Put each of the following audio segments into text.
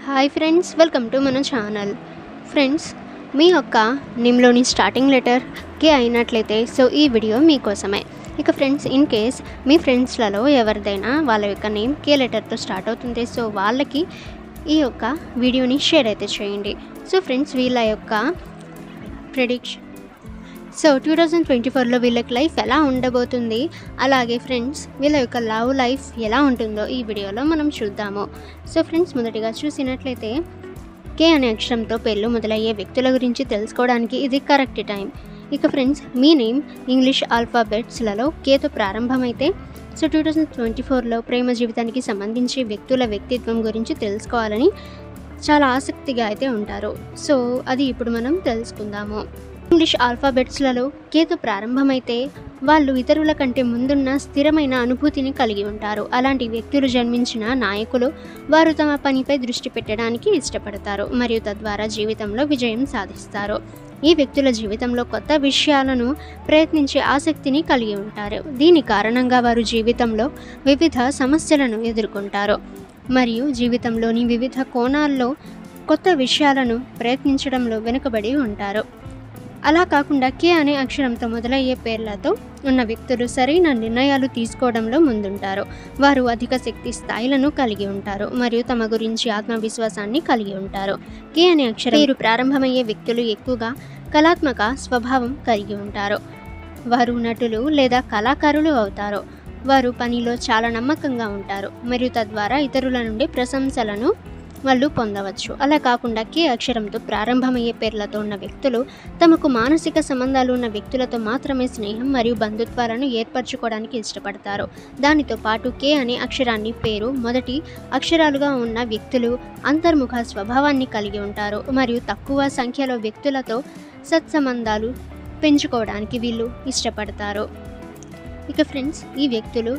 Hi friends, welcome to మన channel. Friends, మీ యొక్క నేమ్లోని starting letter K అయినట్లయితే ఈ వీడియో మీకోసమే. ఇక ఫ్రెండ్స్, ఇన్ కేస్ మీ ఫ్రెండ్స్లలో ఎవరిదైనా వాళ్ళ యొక్క నేమ్ కే లెటర్తో స్టార్ట్ అవుతుంది, వాళ్ళకి ఈ యొక్క వీడియోని షేర్ అయితే చేయండి. ఫ్రెండ్స్, వీళ్ళ యొక్క ప్రెడిక్షన్ 2024లో వీళ్ళకి లైఫ్ ఎలా ఉండబోతుంది, అలాగే ఫ్రెండ్స్ వీళ్ళ యొక్క లవ్ లైఫ్ ఎలా ఉంటుందో ఈ వీడియోలో మనం చూద్దాము. ఫ్రెండ్స్, మొదటిగా చూసినట్లయితే కే అనే అక్షరంతో పేర్లు మొదలయ్యే వ్యక్తుల గురించి తెలుసుకోవడానికి ఇది కరెక్ట్ టైం. ఇక ఫ్రెండ్స్, మీ నేమ్ ఇంగ్లీష్ ఆల్ఫాబెట్స్లలో కేతో ప్రారంభమైతే 2024లో ప్రేమ జీవితానికి సంబంధించి వ్యక్తుల వ్యక్తిత్వం గురించి తెలుసుకోవాలని చాలా ఆసక్తిగా అయితే ఉంటారు. అది ఇప్పుడు మనం తెలుసుకుందాము. ఇంగ్లీష్ ఆల్ఫాబెట్స్లలో కేతో ప్రారంభమైతే వాళ్ళు ఇతరుల కంటే ముందున్న స్థిరమైన అనుభూతిని కలిగి ఉంటారు. అలాంటి వ్యక్తులు జన్మించిన నాయకులు. వారు తమ పనిపై దృష్టి పెట్టడానికి ఇష్టపడతారు మరియు తద్వారా జీవితంలో విజయం సాధిస్తారు. ఈ వ్యక్తుల జీవితంలో కొత్త విషయాలను ప్రయత్నించే ఆసక్తిని కలిగి ఉంటారు. దీని కారణంగా వారు జీవితంలో వివిధ సమస్యలను ఎదుర్కొంటారు మరియు జీవితంలోని వివిధ కోణాల్లో కొత్త విషయాలను ప్రయత్నించడంలో వెనుకబడి ఉంటారు. అలా కాకుండా కే అనే అక్షరంతో మొదలయ్యే పేర్లతో ఉన్న వ్యక్తులు సరైన నిర్ణయాలు తీసుకోవడంలో ముందుంటారు. వారు అధిక శక్తి స్థాయిలను కలిగి ఉంటారు మరియు తమ గురించి ఆత్మవిశ్వాసాన్ని కలిగి ఉంటారు. కే అనే అక్షరం పేరు ప్రారంభమయ్యే వ్యక్తులు ఎక్కువగా కళాత్మక స్వభావం కలిగి ఉంటారు. వారు నటులు లేదా కళాకారులు అవుతారు. వారు పనిలో చాలా నమ్మకంగా ఉంటారు మరియు తద్వారా ఇతరుల నుండి ప్రశంసలను వాళ్ళు పొందవచ్చు. అలా కాకుండా కే అక్షరంతో ప్రారంభమయ్యే పేర్లతో ఉన్న వ్యక్తులు తమకు మానసిక సంబంధాలు ఉన్న వ్యక్తులతో మాత్రమే స్నేహం మరియు బంధుత్వాలను ఏర్పరచుకోవడానికి ఇష్టపడతారు. దానితో పాటు కే అనే అక్షరాన్ని పేరు మొదటి అక్షరాలుగా ఉన్న వ్యక్తులు అంతర్ముఖ స్వభావాన్ని కలిగి ఉంటారు మరియు తక్కువ సంఖ్యలో వ్యక్తులతో సత్సంబంధాలు పెంచుకోవడానికి వీళ్ళు ఇష్టపడతారు. ఇక ఫ్రెండ్స్, ఈ వ్యక్తులు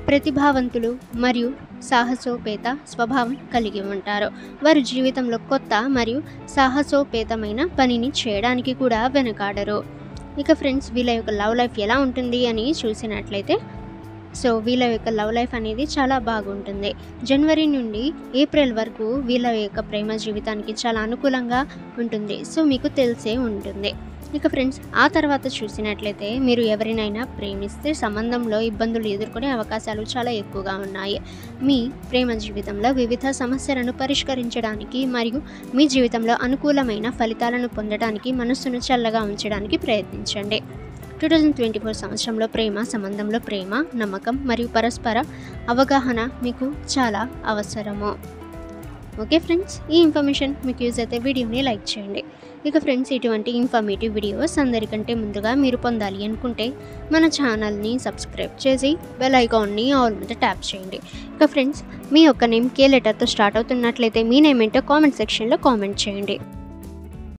ప్రతిభావంతులు మరియు సాహసోపేత స్వభావం కలిగి ఉంటారు. వారు జీవితంలో కొత్త మరియు సాహసోపేతమైన పనిని చేయడానికి కూడా వెనకాడరు. ఇక ఫ్రెండ్స్, వీళ్ళ యొక్క లవ్ లైఫ్ ఎలా ఉంటుంది అని చూసినట్లయితే వీళ్ళ యొక్క లవ్ లైఫ్ అనేది చాలా బాగుంటుంది. జనవరి నుండి ఏప్రిల్ వరకు వీళ్ళ యొక్క ప్రేమ జీవితానికి చాలా అనుకూలంగా ఉంటుంది. మీకు తెలిసే ఉంటుంది. ఇక ఫ్రెండ్స్, ఆ తర్వాత చూసినట్లయితే మీరు ఎవరినైనా ప్రేమిస్తే సంబంధంలో ఇబ్బందులు ఎదుర్కొనే అవకాశాలు చాలా ఎక్కువగా ఉన్నాయి. మీ ప్రేమ జీవితంలో వివిధ సమస్యలను పరిష్కరించడానికి మరియు మీ జీవితంలో అనుకూలమైన ఫలితాలను పొందడానికి మనస్సును చల్లగా ఉంచడానికి ప్రయత్నించండి. 2024 సంవత్సరంలో ప్రేమ సంబంధంలో ప్రేమ, నమ్మకం మరియు పరస్పర అవగాహన మీకు చాలా అవసరము. ఓకే ఫ్రెండ్స్, ఈ ఇన్ఫర్మేషన్ మీకు యూజ్ అయితే వీడియోని లైక్ చేయండి. ఇక ఫ్రెండ్స్, ఇటువంటి ఇన్ఫర్మేటివ్ వీడియోస్ అందరికంటే ముందుగా మీరు పొందాలి అనుకుంటే మన ఛానల్ని సబ్స్క్రైబ్ చేసి బెల్ ఐకాన్ని ఆల్ మీద ట్యాప్ చేయండి. ఇక ఫ్రెండ్స్, మీ యొక్క నేమ్ కే లెటర్తో స్టార్ట్ అవుతున్నట్లయితే మీ నేమ్ ఏంటో కామెంట్ సెక్షన్లో కామెంట్ చేయండి.